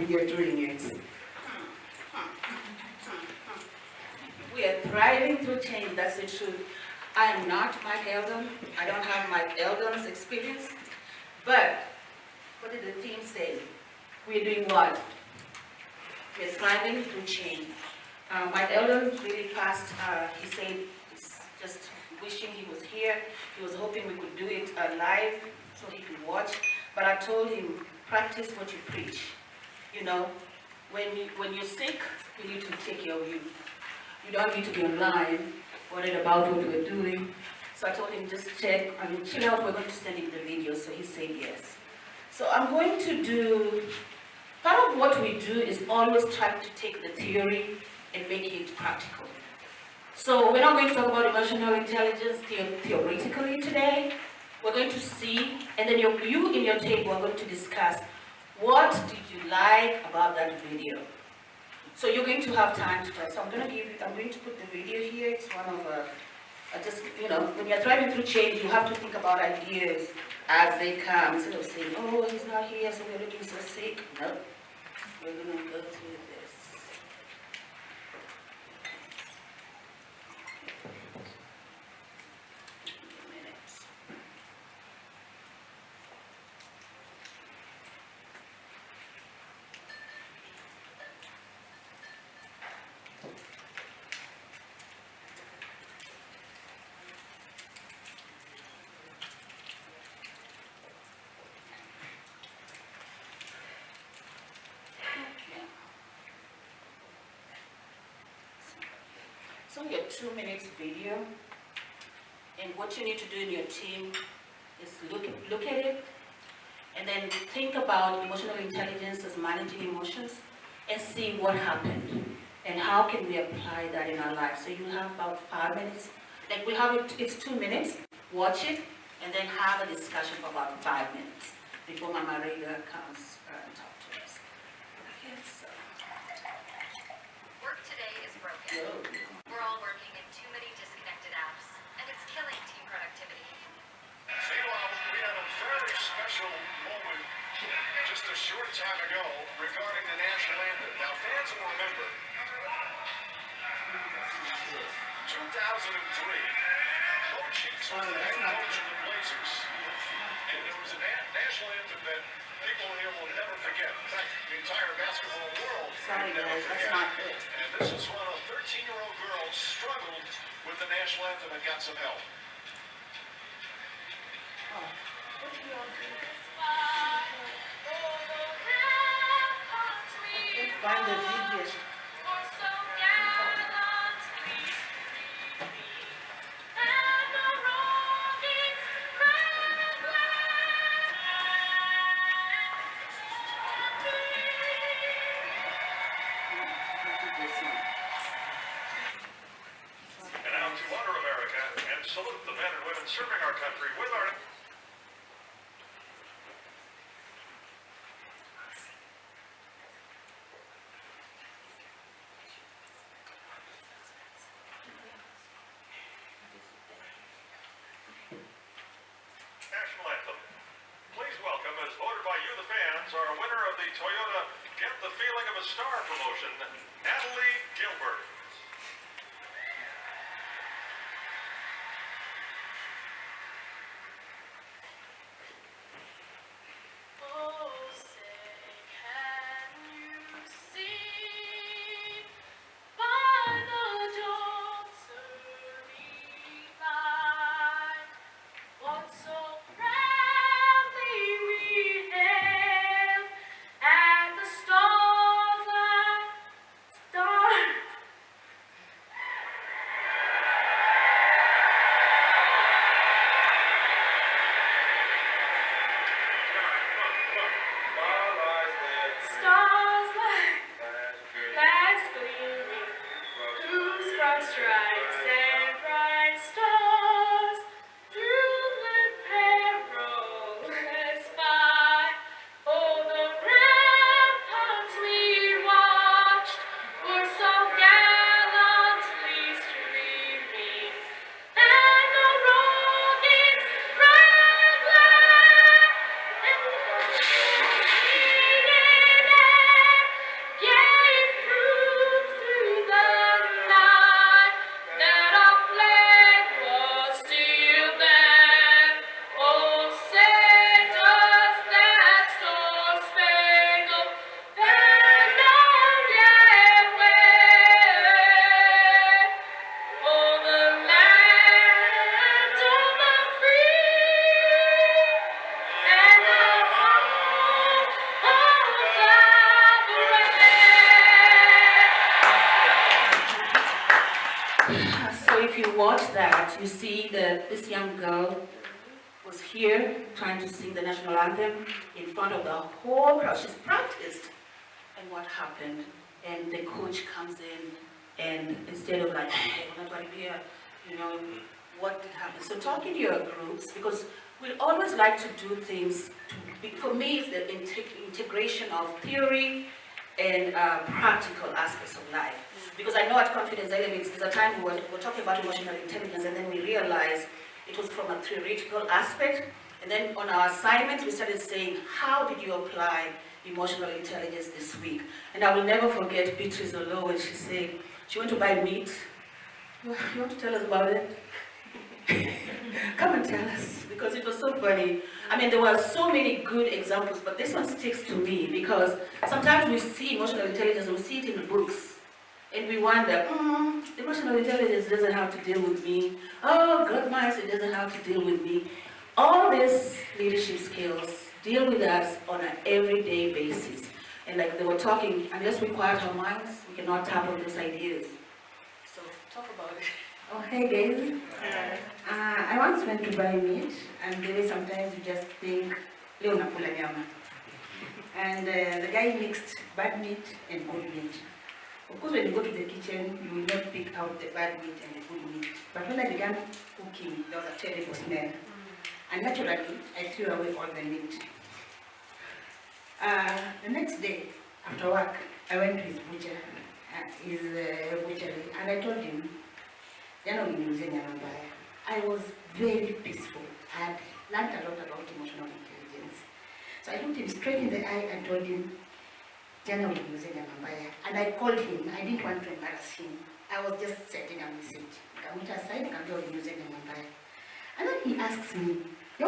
you're doing it. We are thriving through change, that's the truth. I am not Mike Eldon. I don't have Mike Eldon's experience. But what did the team say? We're doing what? We're thriving through change. Mike Eldon really passed, he said, he's just wishing he was here. He was hoping we could do it live so he could watch. But I told him, practice what you preach. You know, when you're sick, we need to take care of you. You don't need to be online, worried about what we're doing. So I told him, just check, chill out, we're going to send him the video. So he said yes. So I'm going to do, part of what we do is always try to take the theory and make it practical. So we're not going to talk about emotional intelligence theoretically today. We're going to see, and then you in your table are going to discuss, what did you like about that video? So you're going to have time to talk. So I'm going to put the video here. It's one of, just, you know, when you're thriving through change, you have to think about ideas as they come. Instead of saying, oh, he's not here, so we're looking so sick. No, we're going to go through this. So your 2 minutes video, and what you need to do in your team is look at it, and then think about emotional intelligence as managing emotions, and see what happened, and how can we apply that in our life. So you'll have about 5 minutes, like we'll have it, it's 2 minutes, watch it, and then have a discussion for about 5 minutes before Mama Rega comes and talk to us. Okay, so. Work today is broken. We're all working in too many disconnected apps, and it's killing team productivity. Meanwhile, we had a very special moment just a short time ago regarding the national anthem. Now, fans will remember 2003, Bo Cheeks was the head coach of the Blazers, and there was a national anthem that people here will never forget. In fact, the entire basketball world will never forget. And this is when a 13-year-old girl struggled with the national anthem and got some help. Find the video. And now to honor America and salute the men and women serving our country with our... National anthem. Please welcome, as voted by you, the fans, our winner of the Toyota Get the Feeling of a Star promotion, Natalie Gilbert. watch that, you see that this young girl was here trying to sing the national anthem in front of the whole crowd. She's practiced. And what happened? And the coach comes in, and instead of like, okay, we're not going to be here, you know, what did happen? So talking to your groups, because we always like to do things, for me it's the integration of theory and practical aspects of life. Because I know at Confidence Elements, there's a time we were talking about emotional intelligence, and then we realized it was from a theoretical aspect. And then on our assignments, we started saying, how did you apply emotional intelligence this week? And I will never forget Beatrice Olo when she said, she went to buy meat. You want to tell us about it? Come and tell us, because it was so funny. I mean, there were so many good examples, but this one sticks to me because sometimes we see emotional intelligence, we see it in the books, and we wonder, emotional intelligence doesn't have to deal with me. Oh, God mindset doesn't have to deal with me. All these leadership skills deal with us on an everyday basis. And like they were talking, unless we quiet our minds, we cannot tap on those ideas. So talk about it. Oh, hey guys. I once went to buy meat, and there is sometimes you just think, leo nakula nyama. And the guy mixed bad meat and good meat. Of course, when you go to the kitchen, you will not pick out the bad meat and the good meat. But when I began cooking, there was a terrible smell. And naturally, I threw away all the meat. The next day, after work, I went to his butchery, and I told him, I was very peaceful. I had learned a lot about emotional intelligence. So I looked him straight in the eye and told him, and I called him. I didn't want to embarrass him. I was just sending a message. And then he asks me, and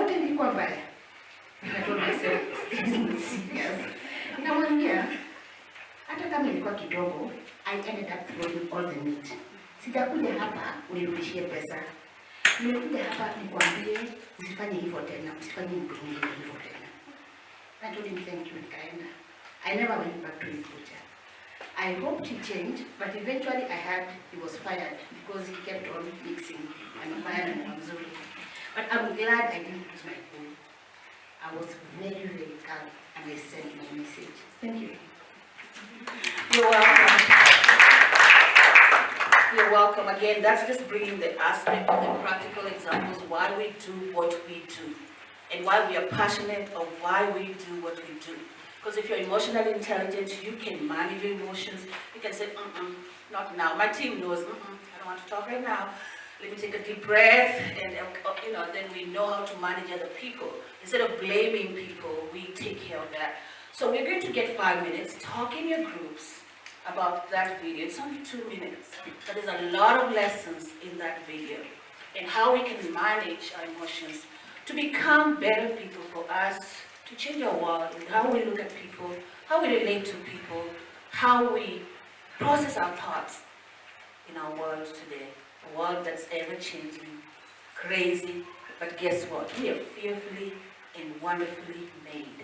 I told myself, this is not serious. I ended up throwing all the meat. Sitakuja hapa unirudishie pesa. Nimekuja hapa nikwambie usifanye hivyo tena, usifanye mtu mwingine hivyo tena. I told him thank you, nikaenda. I never went back to his butcher. I hoped he changed, but eventually I heard he was fired because he kept on mixing and fired and absorbing. But I'm glad I didn't lose my cool. I was very, very calm, and I sent my message. Thank you. You're welcome. You're welcome. Again, that's just bringing the aspect of the practical examples, why we do what we do, and why we are passionate of why we do what we do. Because if you're emotionally intelligent, you can manage your emotions. You can say, not now. My team knows, I don't want to talk right now. Let me take a deep breath, and then we know how to manage other people. Instead of blaming people, we take care of that. So we're going to get 5 minutes, talk in your groups about that video. It's only 2 minutes, but there's a lot of lessons in that video, and how we can manage our emotions to become better people for us, to change our world, and how we look at people, how we relate to people, how we process our thoughts in our world today. A world that's ever-changing, crazy, but guess what? We are fearfully and wonderfully made.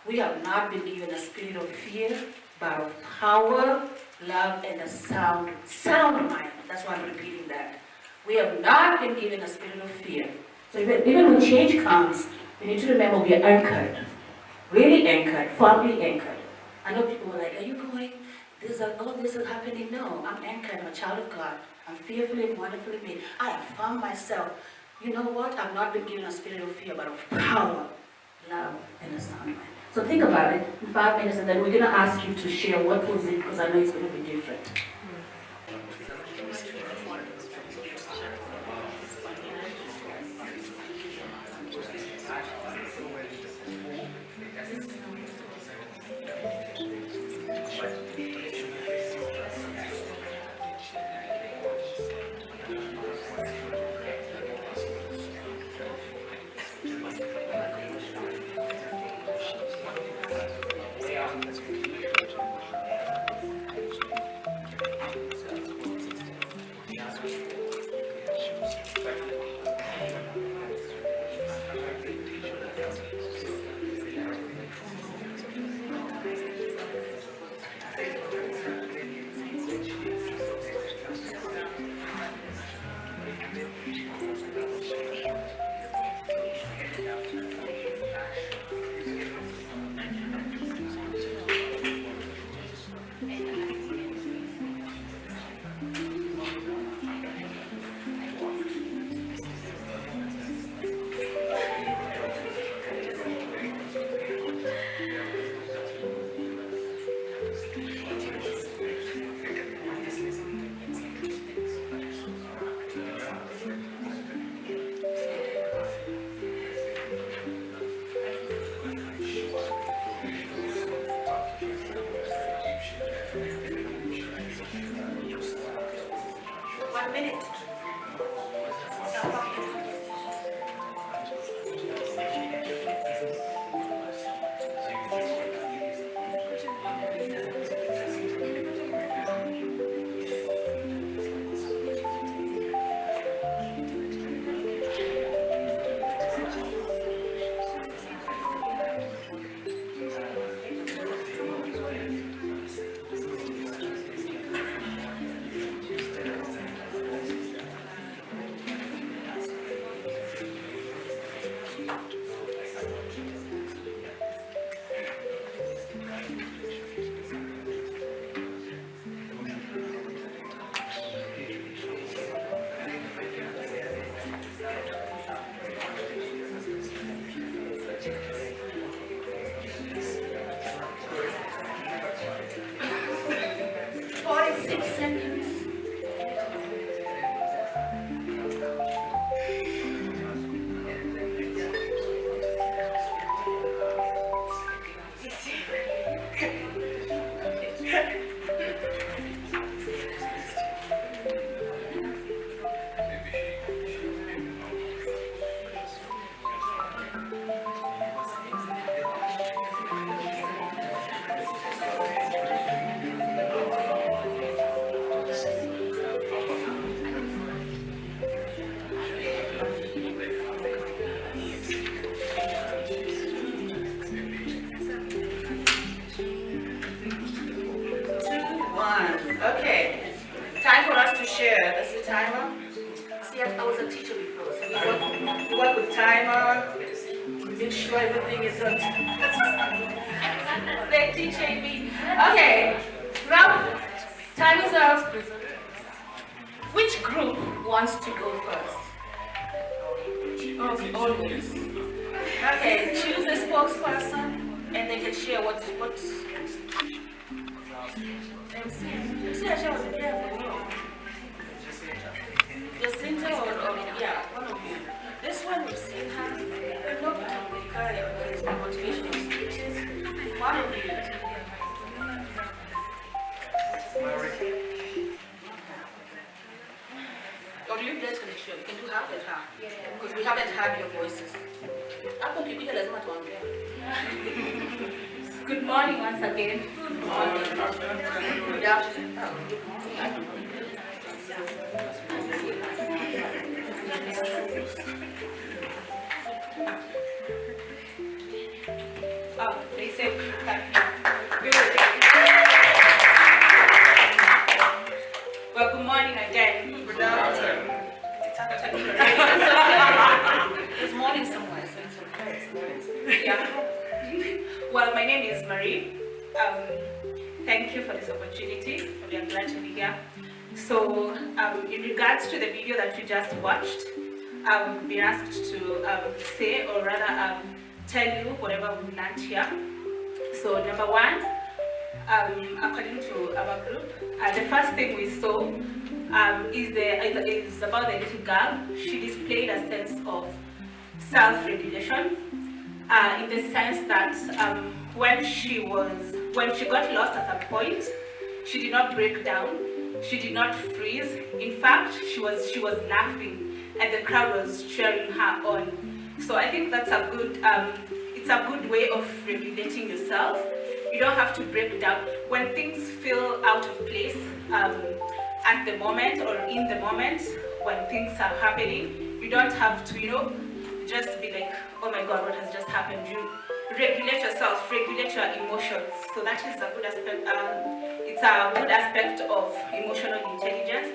We have not been given a spirit of fear, but of power, love, and a sound mind. That's why I'm repeating that. We have not been given a spirit of fear. So even when change comes, we need to remember we are anchored. Really anchored, firmly anchored. I know people are like, are you going? All this is happening. No, I'm anchored. I'm a child of God. I'm fearfully and wonderfully made. I have found myself. You know what? I've not been given a spirit of fear, but of power, love, and a sound mind. So think about it in 5 minutes, and then we're going to ask you to share what was it, because I know it's going to be different. 1 minute. Okay, time for us to share. That's the timer. See, I was a teacher before, so we work with timer, make sure everything is on. They're teaching me. Okay, now time is up. Which group wants to go first? Okay, always. Okay, choose a spokesperson, and they can share what. Jacinta or yeah, one of you. This one we've seen her. We've not been on the career, but it's motivational speeches. One of you. Or do you guys can share? We can do half and half. Because we haven't heard your voices. Good morning once again. Good morning. Good afternoon. Oh, they said good. Well, good morning again. Good afternoon. It's morning somewhere, so it's okay. Yeah. Well, my name is Marie. Thank you for this opportunity. We are glad to be here. So, in regards to the video that you just watched, I've been asked to say, or rather tell you whatever we learned here. So, number one, according to our group, the first thing we saw is about the little girl. She displayed a sense of self-regulation, in the sense that when she got lost at some point, she did not break down, she did not freeze. In fact, she was laughing, and the crowd was cheering her on. So I think that's a good it's a good way of regulating yourself. You don't have to break down when things feel out of place at the moment or in the moment when things are happening. You don't have to, just be like, oh my God, what has just happened? You regulate yourself, regulate your emotions. So that is a good aspect. It's a good aspect of emotional intelligence,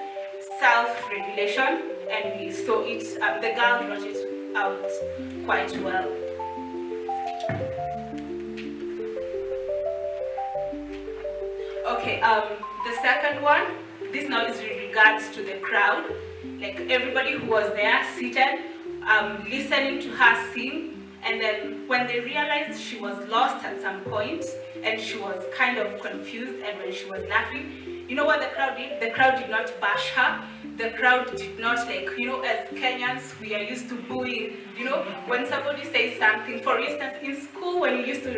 self-regulation, and we saw it. The girl brought it out quite well. Okay. The second one. This now is with regards to the crowd, like everybody who was there seated, listening to her sing, and then when they realized she was lost at some point, and she was kind of confused, and when she was laughing, you know what the crowd did? The crowd did not bash her. The crowd did not, like, you know, as Kenyans, we are used to booing, you know, when somebody says something. For instance, in school, when you used to,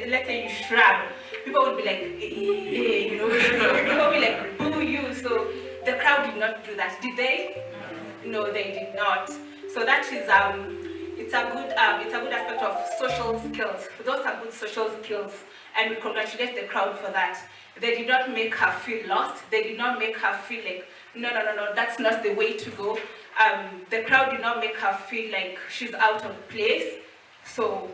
let's say you shrug, people would be like, you know, so people would be like, boo you. So the crowd did not do that, did they? No, they did not. So that is it's a good aspect of social skills. Those are good social skills, and we congratulate the crowd for that. They did not make her feel lost. They did not make her feel like, no, that's not the way to go. The crowd did not make her feel like she's out of place. So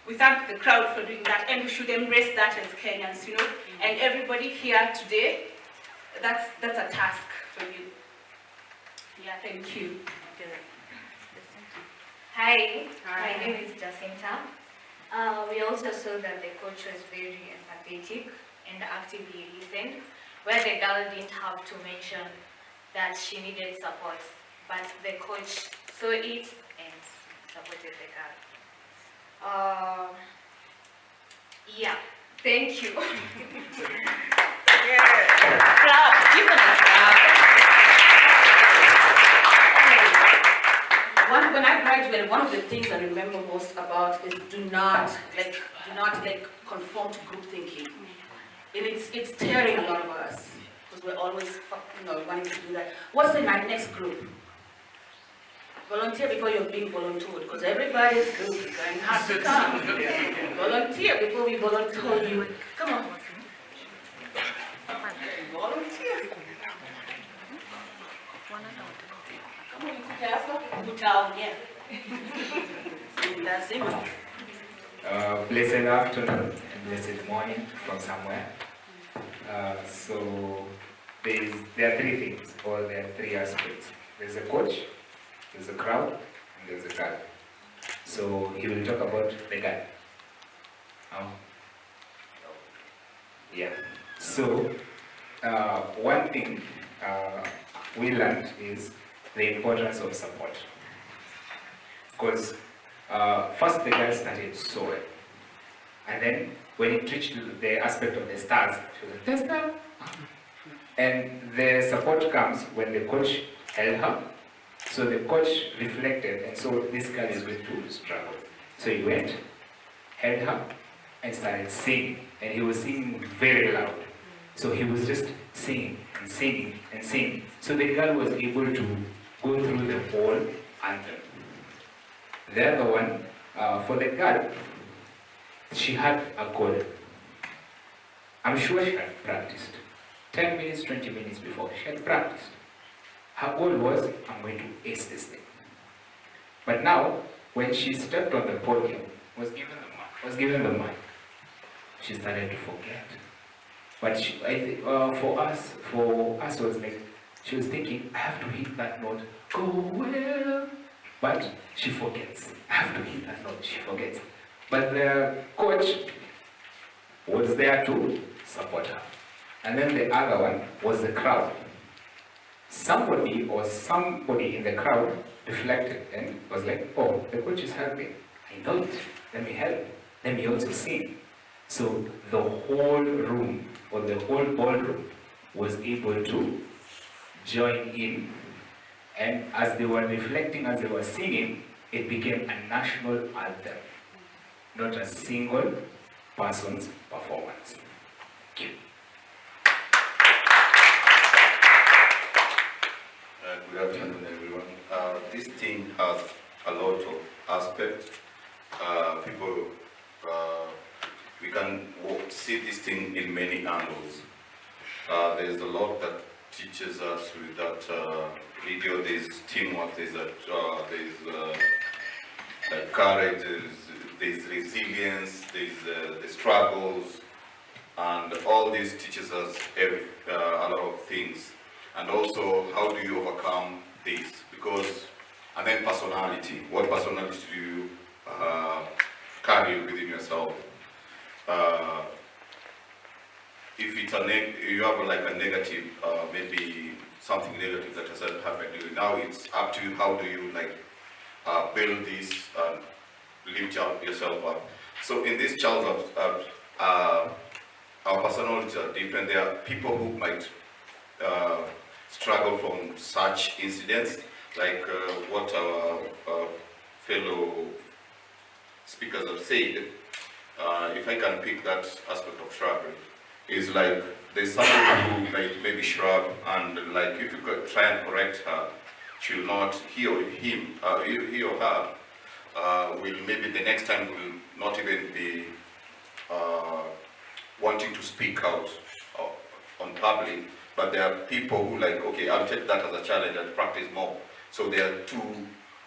we thank the crowd for doing that, and we should embrace that as Kenyans, you know. And everybody here today, that's a task for you. Yeah, thank you. Hi, my name is Jacinta. We also saw that the coach was very empathetic and actively listened, where the girl didn't have to mention that she needed support, but the coach saw it and supported the girl. Yeah, thank you. Clap, give them a clap. When I graduated, one of the things I remember most about is do not conform to group thinking. And it's tearing a lot of us because we're always wanting to do that. What's the next group? Volunteer before you're being volunteered, because everybody's group is going to have to come. Volunteer before we volunteer you. Come on. Volunteer. Blessed afternoon and blessed morning from somewhere. So there are three things, or there are three aspects. There's a coach, there's a crowd, and there's a girl. So he will talk about the girl. Yeah. So one thing we learned is the importance of support. Because first the girl started so well, and then when it reached the aspect of the stars, she was like, the star. And the support comes when the coach held her. So the coach reflected, and so this girl is going to struggle. So he went, held her, and started singing. And he was singing very loud. So he was just singing and singing and singing. So the girl was able to go through the whole anthem. The other one, for the girl, she had a goal. I'm sure she had practiced. 10 minutes, 20 minutes before, she had practiced. Her goal was, I'm going to ace this thing. But now, when she stepped on the podium, was given the mic, she started to forget. But for us was like, she was thinking, I have to hit that note, go well. But she forgets. I have to hit that note, she forgets. But the coach was there to support her. And then the other one was the crowd. Somebody in the crowd reflected and was like, oh, the coach is helping. I know it. Let me help. Let me also sing. So the whole room, or the whole ballroom, was able to join in. And as they were reflecting, as they were singing, it became a national anthem, not a single person's performance. Thank you. Good afternoon, everyone. This thing has a lot of aspects. We can see this thing in many angles. There's a lot that teaches us with that video. There's teamwork, there's courage, there's resilience, there's the struggles, and all this teaches us a lot of things. And also, how do you overcome this? And then personality. What personality do you carry within yourself? If it's you have like a negative, maybe something negative that has happened to you, now it's up to you. How do you build this and lift yourself up? So in this child's our personalities are different. There are people who might struggle from such incidents, like what our fellow speakers have said. If I can pick that aspect of shrubbery, is like there's somebody who like maybe shrub, and like if you could try and correct her, she'll not, he or her will maybe the next time will not even be wanting to speak out on public, but there are people who like, okay, I'll take that as a challenge and practice more. So there are two,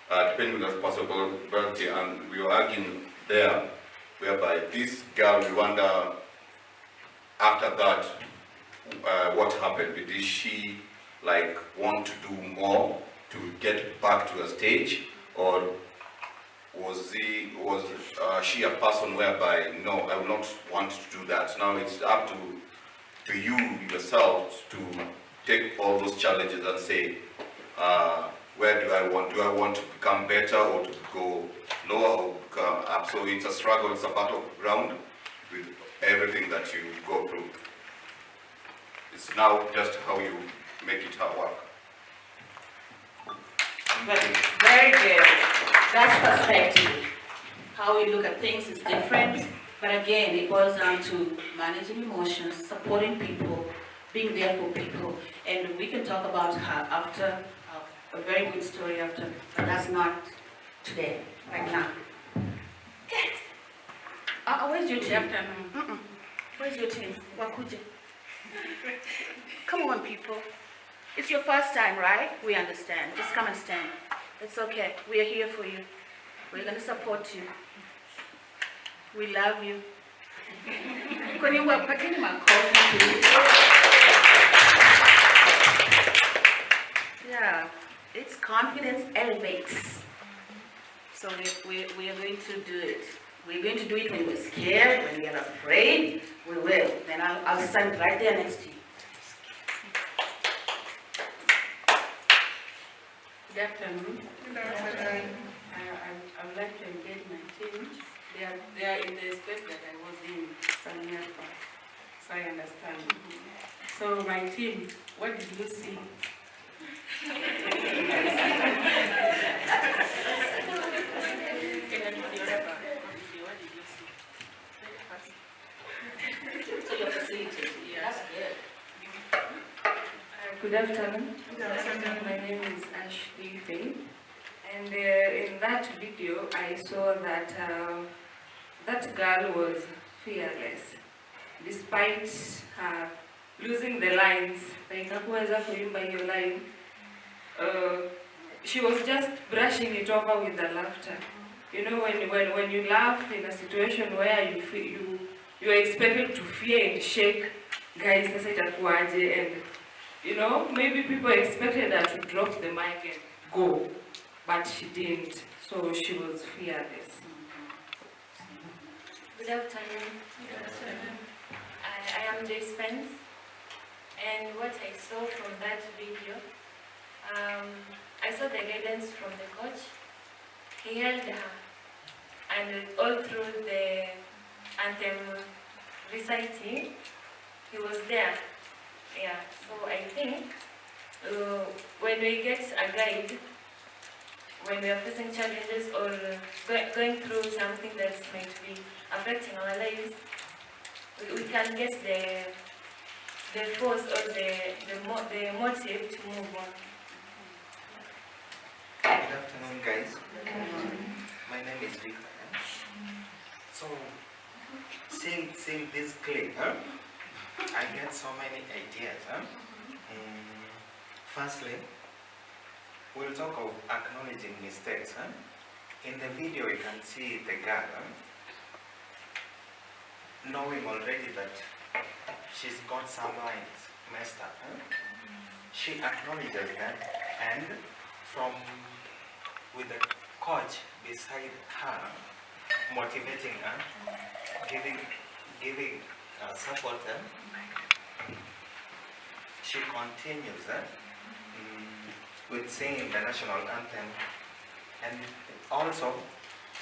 depending on the possibility, and we were arguing there, whereby this girl, we wonder, after that, what happened? Did she like want to do more to get back to the stage, or was she a person whereby, no, I will not want to do that? Now it's up to you yourself to take all those challenges and say, where do I want to become better, or to go lower, or become up? So it's a struggle, it's a battleground with everything that you go through. It's now just how you make it work. Very good. That's perspective. How we look at things is different, but again, it boils down to managing emotions, supporting people, being there for people, and we can talk about her after, a very good story after, but that's not today, right now. Okay. Where's your team? Where's your team? Wakuje. Come on, people. It's your first time, right? We understand. Just come and stand. It's okay. We are here for you. We're going to support you. We love you. Can you work my coffee, please? Yeah, it's confidence elevates. So we are going to do it. We're going to do it when we're scared, when we're afraid. We will. Then I'll stand right there next to you. Good afternoon. I would like to engage my team. They are in the space that I was in some years back, so I understand. So my team, what did you see? So you're facilitating. Yes. Good afternoon. My name is Ashley Faye, and in that video I saw that that girl was fearless, despite her losing the lines. Like hakuweza kuimba hiyo line. She was just brushing it over with the laughter. You know, when you laugh in a situation where you are expected to fear and shake, guys, sasa itakuwaje, and you know, maybe people expected her to drop the mic and go, but she didn't. So she was fearless. Good afternoon. Good afternoon. I am Joyce Spence, and what I saw from that video, I saw the guidance from the coach. He held her, and all through the anthem reciting, he was there. Yeah, so I think when we get a guide, when we are facing challenges or going through something that might be affecting our lives, we can get the force or the motive to move on. Good afternoon, guys. My name is Victor. So, seeing this clip, I get so many ideas. Firstly, we'll talk of acknowledging mistakes. In the video, you can see the girl knowing already that she's got some lines messed up. She acknowledges that, and with the coach beside her, motivating her, giving support, she continues with singing the national anthem, and also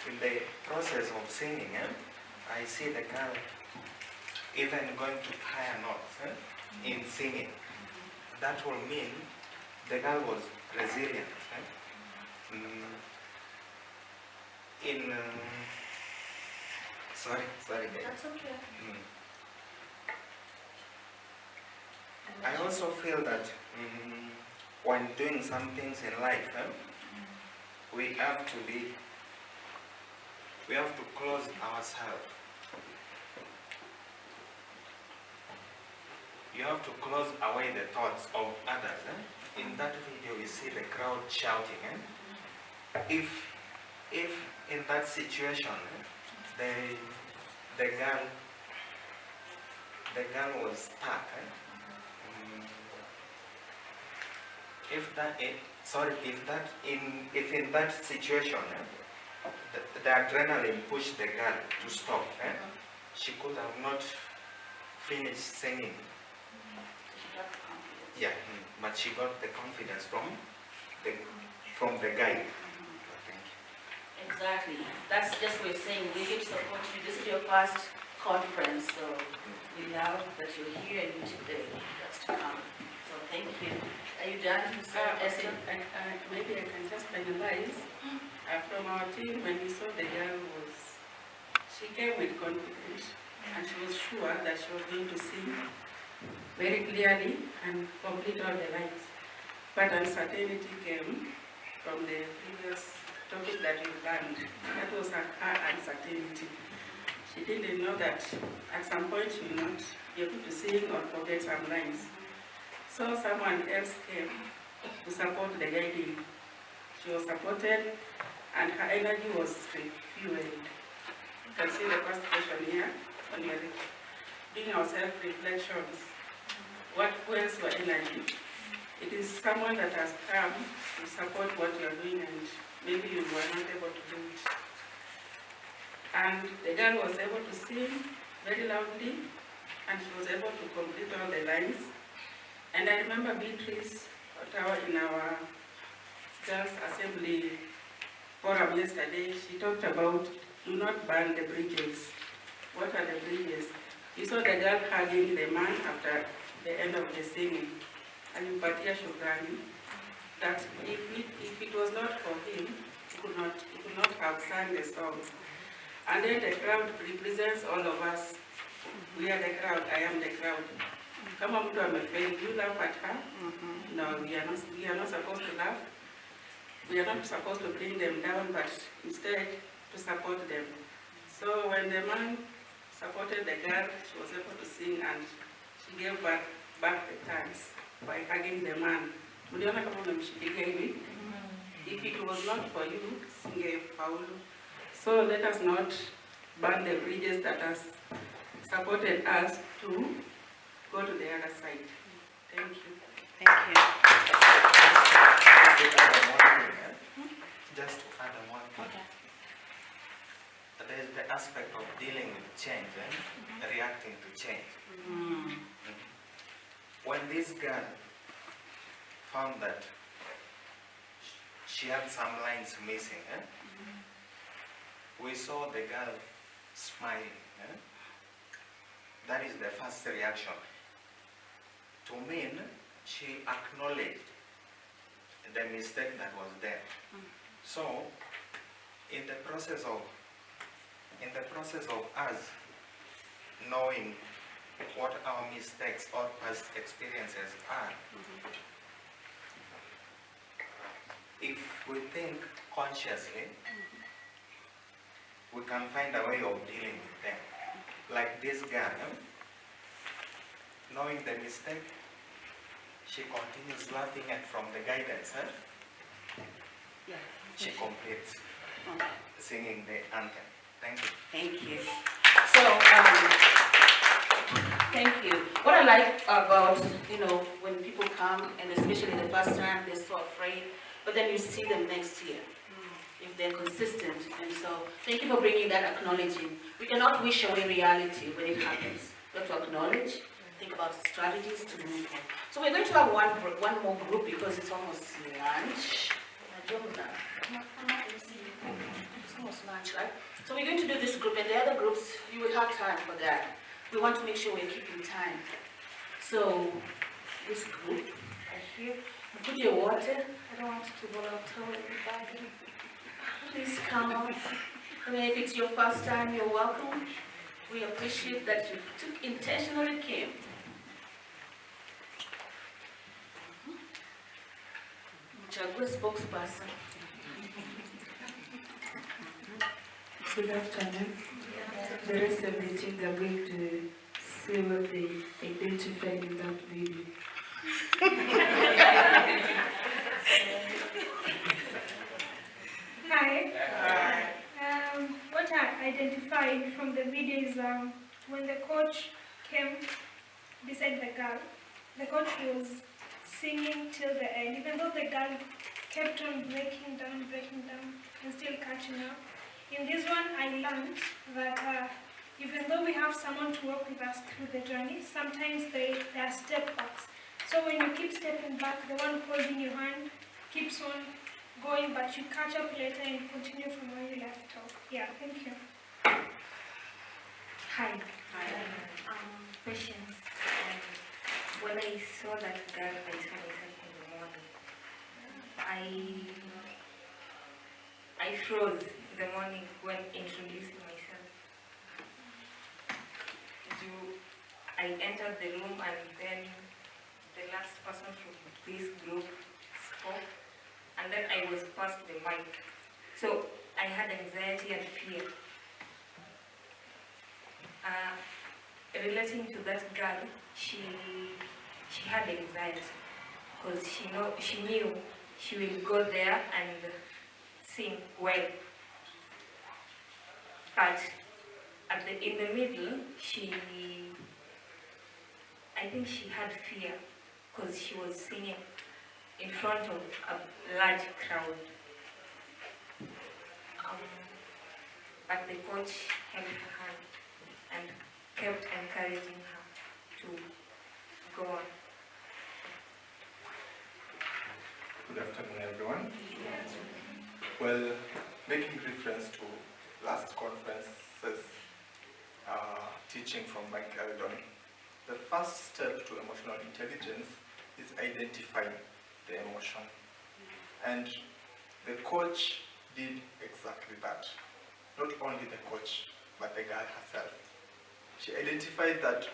in the process of singing, I see the girl even going to higher notes in singing. That will mean the girl was resilient. Sorry guys. That's okay. I also feel that when doing some things in life, we have to close ourselves. You have to close away the thoughts of others. In that video, you see the crowd shouting. If in that situation, the girl was stuck. If in that situation, the adrenaline pushed the girl to stop, she could have not finished singing. Yeah, but she got the confidence from the guy. Exactly. That's just what we're saying. We need to support you. This is your first conference, so we love that you're here and today. That's to come. So thank you. Are you done? Maybe I can just finalize. From our team, when we saw the girl she came with confidence and she was sure that she was going to sing very clearly and complete all the lines. But uncertainty came from the previous topic that we learned. That was her uncertainty. She didn't know that at some point she will not be able to sing or forget some lines. So someone else came to support the guiding. She was supported and her energy was refueled. You can see the first question here when we are doing our self-reflections. What fuels your energy? It is someone that has come to support what you are doing and maybe you were not able to do it. And the girl was able to sing very loudly and she was able to complete all the lines. And I remember Beatrice in our girls' assembly forum yesterday, she talked about do not burn the bridges. What are the bridges? You saw the girl hugging the man after the end of the singing. And you Patia Shugani, that if it was not for him, he could not have sung the song. And then the crowd represents all of us. We are the crowd, I am the crowd. Kama mtu amefail, do you laugh at her? No, we are not supposed to laugh. We are not supposed to bring them down, but instead to support them. So when the man supported the girl, she was able to sing and she gave back the thanks by hugging the man. If it was not for you, singe faulu. So let us not burn the bridges that has supported us to go to the other side. Thank you. Thank you. Just to add one thing. Okay. There is the aspect of dealing with change and reacting to change. When this girl found that she had some lines missing, we saw the girl smiling. That is the first reaction. To mean she acknowledged the mistake that was there. So, in the process of us knowing what our mistakes or past experiences are, if we think consciously, we can find a way of dealing with them. Like this girl, knowing the mistake, she continues laughing and from the guidance, she completes singing the anthem. Thank you. Thank you. So, thank you. What I like about, when people come, and especially the first time, they're so afraid, but then you see them next year, if they're consistent. And so, thank you for bringing that acknowledging. We cannot wish away reality when it happens. We have to acknowledge, think about strategies to move on. So we're going to have one more group because it's almost lunch. It's almost lunch, right? So we're going to do this group, and the other groups, you will have time for that. we want to make sure we're keeping time. So this group, here, put your water. I don't want you to go out to everybody. Please come on. I mean, if it's your first time, you're welcome. We appreciate that you intentionally came. Mchague spokesperson. Good afternoon. The rest of the teams are going to say what they identified in that video. Hi. What I identified from the video is when the coach came beside the girl, the coach was singing till the end, even though the girl kept on breaking down, and still catching up. In this one, I learned that even though we have someone to walk with us through the journey, sometimes there are step backs. So when you keep stepping back, the one holding your hand keeps on going, but you catch up later and continue from where you left off. Yeah, thank you. Hi. Patience. When I saw that girl, I saw myself in the morning. I froze in the morning when introducing myself. I entered the room and then the last person from this group spoke, and then I was passed the mic. So I had anxiety and fear. Relating to that girl, she had anxiety because she knew she will go there and sing well. But in the middle, I think she had fear because she was singing in front of a large crowd. But the coach held her hand and kept encouraging her to go on. Good afternoon, everyone. Well, making reference to last conference's teaching from Mike Eldon, the first step to emotional intelligence is identifying the emotion. And the coach did exactly that. Not only the coach, but the girl herself. She identified that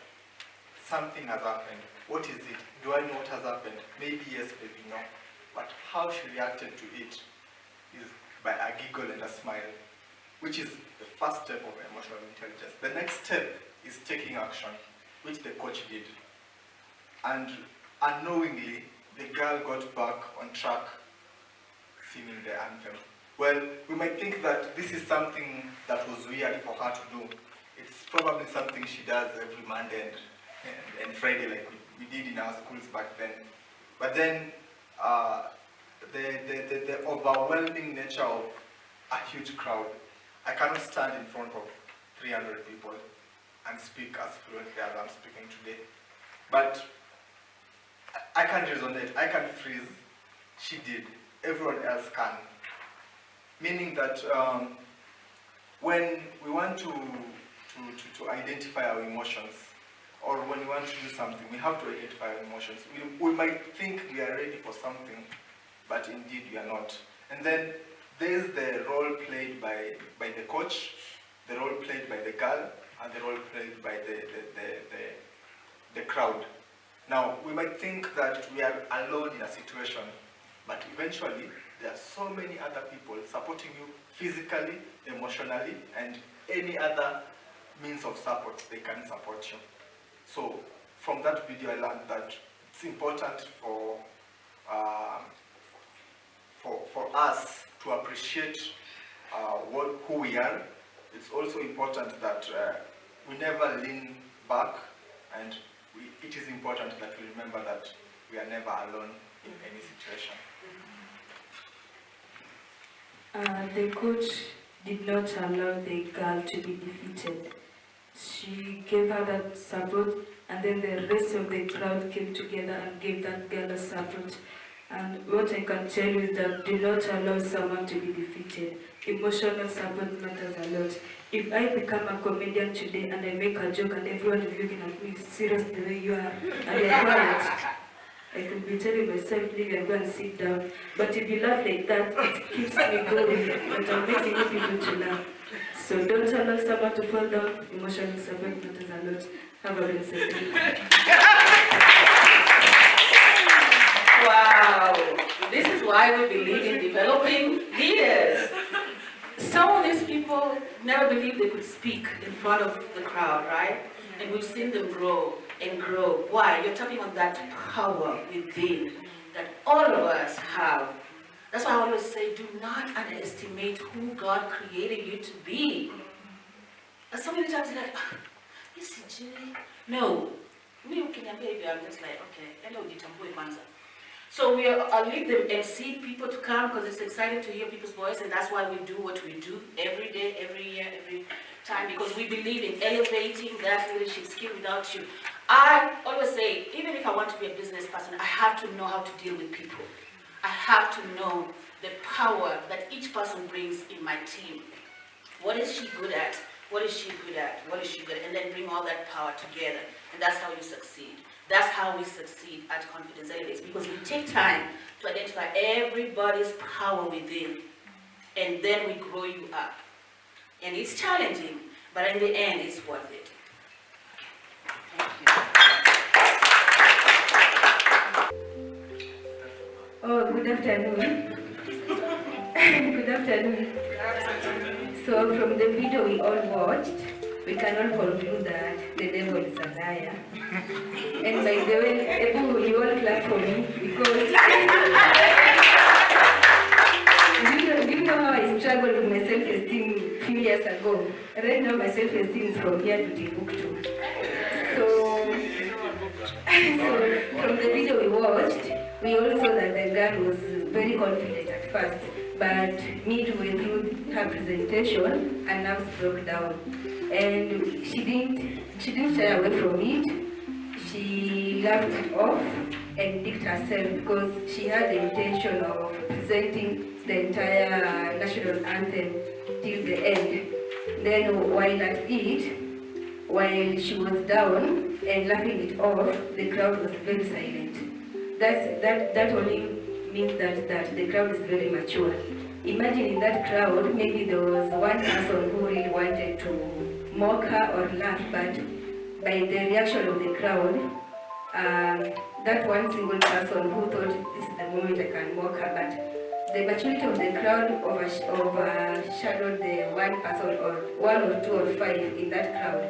something has happened. What is it? Do I know what has happened? Maybe yes, maybe no. But how she reacted to it is by a giggle and a smile, which is the first step of emotional intelligence. The next step is taking action, which the coach did. And unknowingly, the girl got back on track singing the anthem. Well, we might think that this is something that was weird for her to do. It's probably something she does every Monday and Friday, like we did in our schools back then. But then, the overwhelming nature of a huge crowd. I cannot stand in front of 300 people and speak as fluently as I'm speaking today. But I can resonate, I can freeze. She did. Everyone else can. Meaning that when we want to identify our emotions, or when we want to do something, we have to identify our emotions. We might think we are ready for something, but indeed we are not. And then there's the role played by the coach, the role played by the girl, and the role played by the crowd. Now, we might think that we are alone in a situation, but eventually there are so many other people supporting you physically, emotionally, and any other means of support they can support you. So from that video I learned that it's important for us to appreciate who we are. It's also important that we never lean back, and it is important that we remember that we are never alone in any situation. The coach did not allow the girl to be defeated. She gave her that support, and then the rest of the crowd came together and gave that girl a support. And what I can tell you is that do not allow someone to be defeated. Emotional support matters a lot. If I become a comedian today and I make a joke and everyone is looking at me serious the way you are, and you're quiet, I could be telling myself, leave and go and sit down. But if you laugh like that, it keeps me going, but I'm making you people to laugh. So don't allow someone to fall down. Emotional support matters a lot. Have a blessed day. Wow, this is why we believe in developing leaders. Some of these people never believed they could speak in front of the crowd, right? And we've seen them grow and grow. Why? You're talking about that power within that all of us have. That's why I always say, do not underestimate who God created you to be. And so many times you're like, is it Julie? No. Me, I'm just like, okay, hello, Ditambue Kwanza. So I'll leave them and see people to come because it's exciting to hear people's voice, and that's why we do what we do every day, every year, every time, because we believe in elevating that leadership skill without you. I always say, even if I want to be a business person, I have to know how to deal with people. I have to know the power that each person brings in my team. What is she good at? What is she good at? What is she good at? And then bring all that power together, and that's how you succeed. That's how we succeed at Confidence Elevates, because we take time to identify everybody's power within, and then we grow you up. And it's challenging, but in the end, it's worth it. Oh, good afternoon. Good afternoon. So from the video we all watched, we can all conclude that the devil is a liar. And by the way, you all clap for me because do you know how I struggled with my self-esteem a few years ago? Right now my self-esteem is from here to Timbuktu. So from the video we watched, we all saw that the girl was very confident at first, but midway through her presentation, her nerves broke down. And she didn't shy away from it. She laughed it off and picked herself because she had the intention of presenting the entire national anthem till the end. Then while at it, while she was down and laughing it off, the crowd was very silent. That only means that the crowd is very mature. Imagine in that crowd, maybe there was one person who really wanted to mock her or laugh, but by the reaction of the crowd, that one single person who thought this is the moment I can mock her, but the maturity of the crowd overshadowed the one person or one or two or five in that crowd.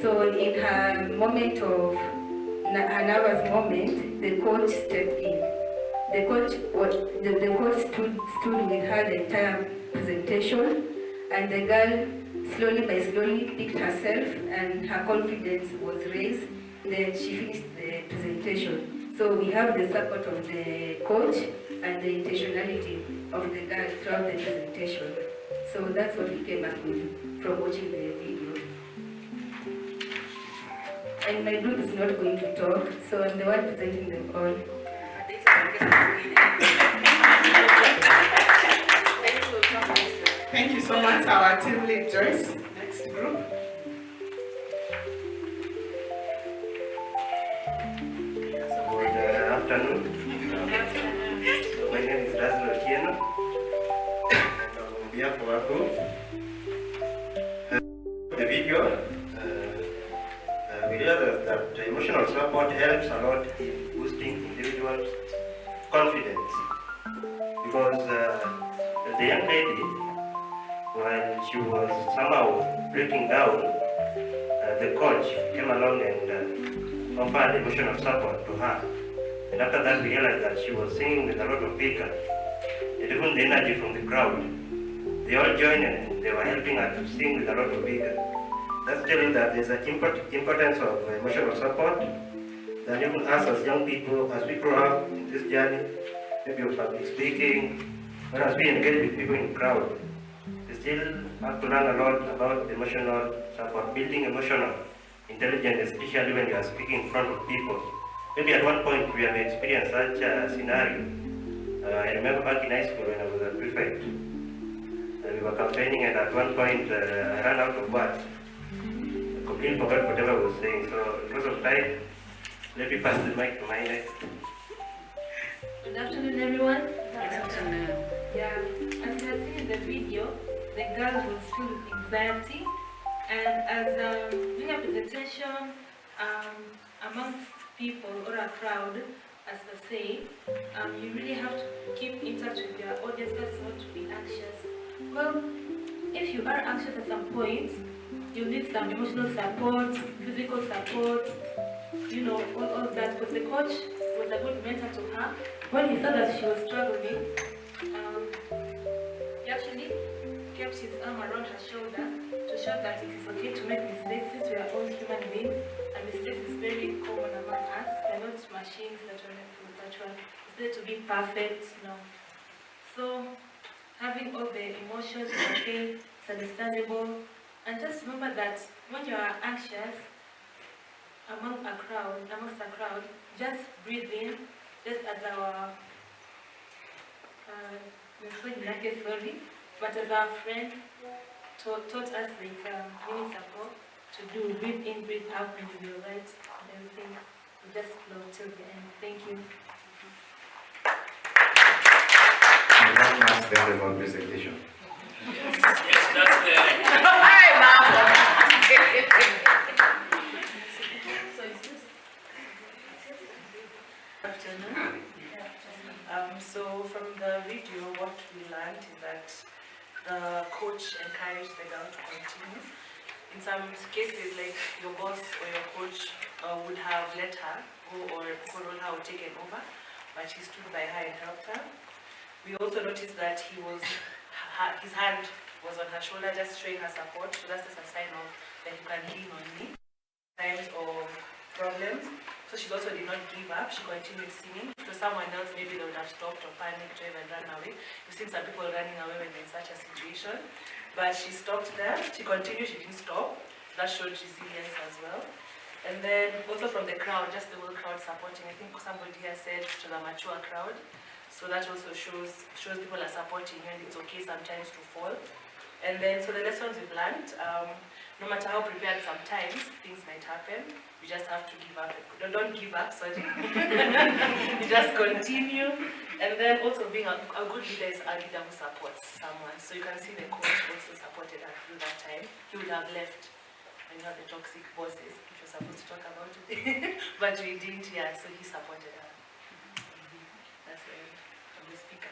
So in her moment of, her nervous moment, the coach stepped in. The coach stood with her the entire presentation, and the girl slowly by slowly picked herself and her confidence was raised. Then she finished the presentation. So we have the support of the coach and the intentionality of the girl throughout the presentation. So that's what we came up with from watching the video. And my group is not going to talk, so I'm the one presenting them all. Thank you so much, our team lead Joyce. Next group. Good afternoon. My name is Razlo Kieno, and on behalf of our group, the video, we realized that emotional support helps a lot in boosting individuals' confidence, because the young lady, while she was somehow breaking down, the coach came along and offered emotional support to her. And after that, we realized that she was singing with a lot of vigor, and even the energy from the crowd. They all joined and they were helping her to sing with a lot of vigor. That's telling that there's an importance of emotional support. That even us as young people, as we grow up in this journey, maybe of public speaking, or as we engage with people in the crowd, we still have to learn a lot about emotional support, building emotional intelligence, especially when you are speaking in front of people. Maybe at one point we have experienced such a scenario I remember back in high school when I was a prefect, and we were campaigning, and at one point I ran out of words. I completely forgot whatever I was saying, so because of time, let me pass the mic to my next. Good afternoon, everyone. Good afternoon. Yeah, as you have seen in the video, the girl was filled with anxiety, and as doing a presentation amongst people or a crowd, as per se, you really have to keep in touch with your audience, that's not to be anxious. Well, if you are anxious at some point, you need some emotional support, physical support, you know, all of that, because the coach was a good mentor to her. When he saw that she was struggling, he actually kept his arm around her shoulder to show that it is okay to make mistakes, since we are all human beings, and mistakes is very common among us. We are not machines that were it's there to be perfect, no. So, having all the emotions is okay, it's understandable, and just remember that when you are anxious, amongst a crowd, just breathe in, just as our but as our friend taught us like mini support to do, breathe in, breathe out, and you'll be alright, and everything will just flow till the end. Thank you. And that marks the end of our presentation. Yes, that's the... Afternoon. So from the video, what we learned is that the coach encouraged the girl to continue. In some cases, like your boss or your coach would have let her go or follow her or taken over, but he stood by her and helped her. We also noticed that his hand was on her shoulder, just showing her support. So that's just a sign of that you can lean on me in times of problems. So she also did not give up. She continued singing. To someone else, maybe they would have stopped or panicked or even run away. You've seen some people running away when they're in such a situation. But she stopped there. She continued. She didn't stop. That showed resilience as well. And then also from the crowd, just the whole crowd supporting. I think somebody here said to the mature crowd. So that also shows people are supporting you, and it's okay sometimes to fall. And then, so the lessons we've learned, no matter how prepared sometimes, things might happen. You just have to give up. Don't give up, sorry. You just continue. And then also being a good leader is a leader who supports someone. So you can see the coach also supported her through that time. He would have left when you have the toxic bosses, which was supposed to talk about it. But we didn't, yeah, so he supported her. That's the end of the speaker.